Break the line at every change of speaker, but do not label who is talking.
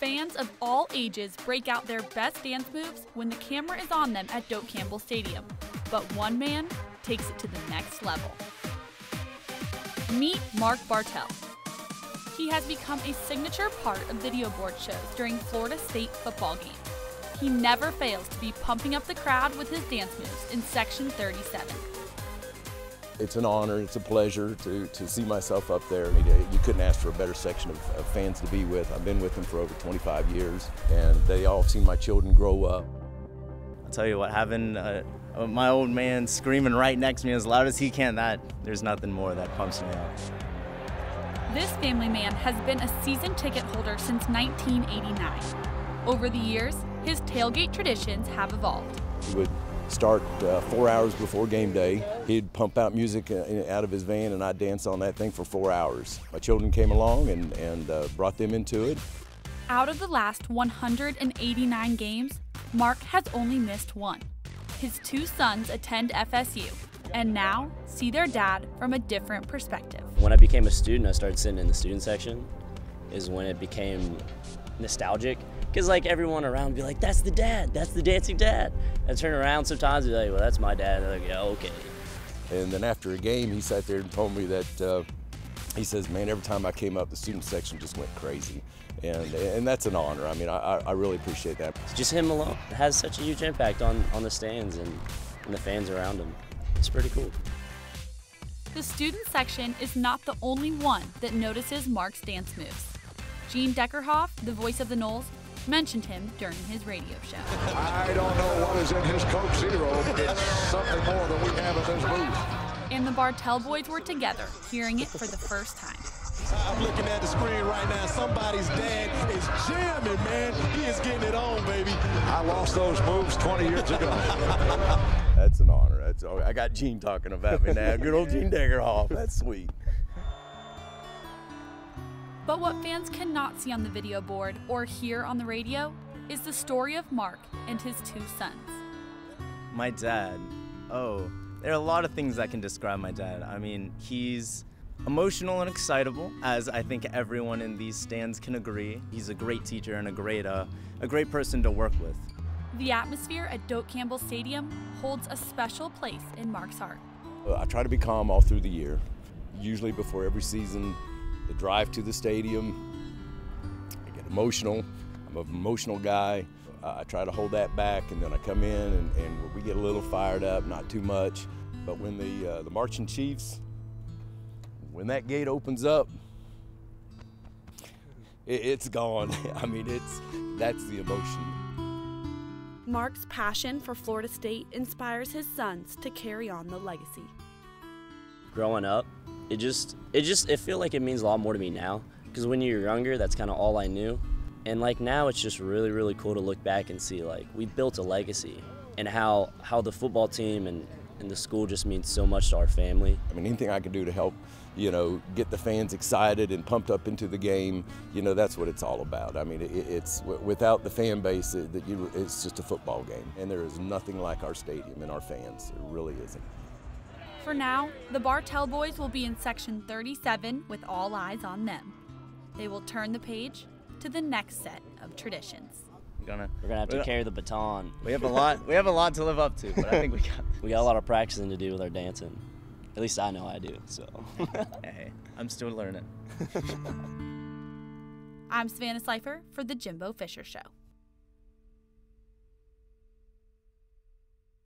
Fans of all ages break out their best dance moves when the camera is on them at Doak Campbell Stadium. But one man takes it to the next level. Meet Mark Bartell. He has become a signature part of video board shows during Florida State football games. He never fails to be pumping up the crowd with his dance moves in Section 37.
It's an honor, it's a pleasure to see myself up there. I mean, you couldn't ask for a better section of fans to be with. I've been with them for over 25 years, and they all seen my children grow up.
I'll tell you what, having my old man screaming right next to me as loud as he can, there's nothing more that pumps me up.
This family man has been a season ticket holder since 1989. Over the years, his tailgate traditions have evolved.
He would start 4 hours before game day. He'd pump out music out of his van, and I'd dance on that thing for 4 hours. My children came along and brought them into it.
Out of the last 189 games, Mark has only missed one. His two sons attend FSU and now see their dad from a different perspective.
When I became a student, I started sitting in the student section, is when it became nostalgic. Because like everyone around would be like, that's the dad, that's the dancing dad. I turn around sometimes and be like, well, that's my dad. They're like, yeah, okay.
And then after a game, he sat there and told me that, he says, man, every time I came up, the student section just went crazy. And that's an honor. I mean, I really appreciate that.
Just him alone has such a huge impact on the stands and the fans around him. It's pretty cool.
The student section is not the only one that notices Mark's dance moves. Gene Deckerhoff, the voice of the Noles, mentioned him during his radio show.
I don't know what is in his Coke Zero, but it's something more than we have in this booth.
And the Bartell Boys were together, hearing it for the first time.
I'm looking at the screen right now. Somebody's dad is jamming, man. He is getting it on, baby.
I lost those moves 20 years ago.
That's an honor. I got Gene talking about me now. Good old Gene Deckerhoff. That's sweet.
But what fans cannot see on the video board or hear on the radio is the story of Mark and his two sons.
My dad, there are a lot of things that can describe my dad. I mean, he's emotional and excitable, as I think everyone in these stands can agree. He's a great teacher and a great person to work with.
The atmosphere at Doak Campbell Stadium holds a special place in Mark's heart.
I try to be calm all through the year. Usually before every season, the drive to the stadium, I get emotional. I'm an emotional guy. I try to hold that back, and then I come in and we get a little fired up, not too much. But when the marching chiefs, when that gate opens up, it's gone. I mean, that's the emotion.
Mark's passion for Florida State inspires his sons to carry on the legacy.
Growing up, it feel like it means a lot more to me now, because when you're younger, that's kind of all I knew. And like now, it's just really, really cool to look back and see like we built a legacy, and how the football team and the school just means so much to our family. I
mean, anything I can do to help, get the fans excited and pumped up into the game, that's what it's all about. I mean, it's without the fan base, it's just a football game. And there is nothing like our stadium and our fans. It really isn't.
For now, the Bartell Boys will be in Section 37 with all eyes on them. They will turn the page to the next set of traditions.
We're gonna have to carry the baton.
We have a lot to live up to, but I think
we got a lot of practicing to do with our dancing. At least I know I do, so.
Hey, I'm still learning.
I'm Savannah Seifer for The Jimbo Fisher Show.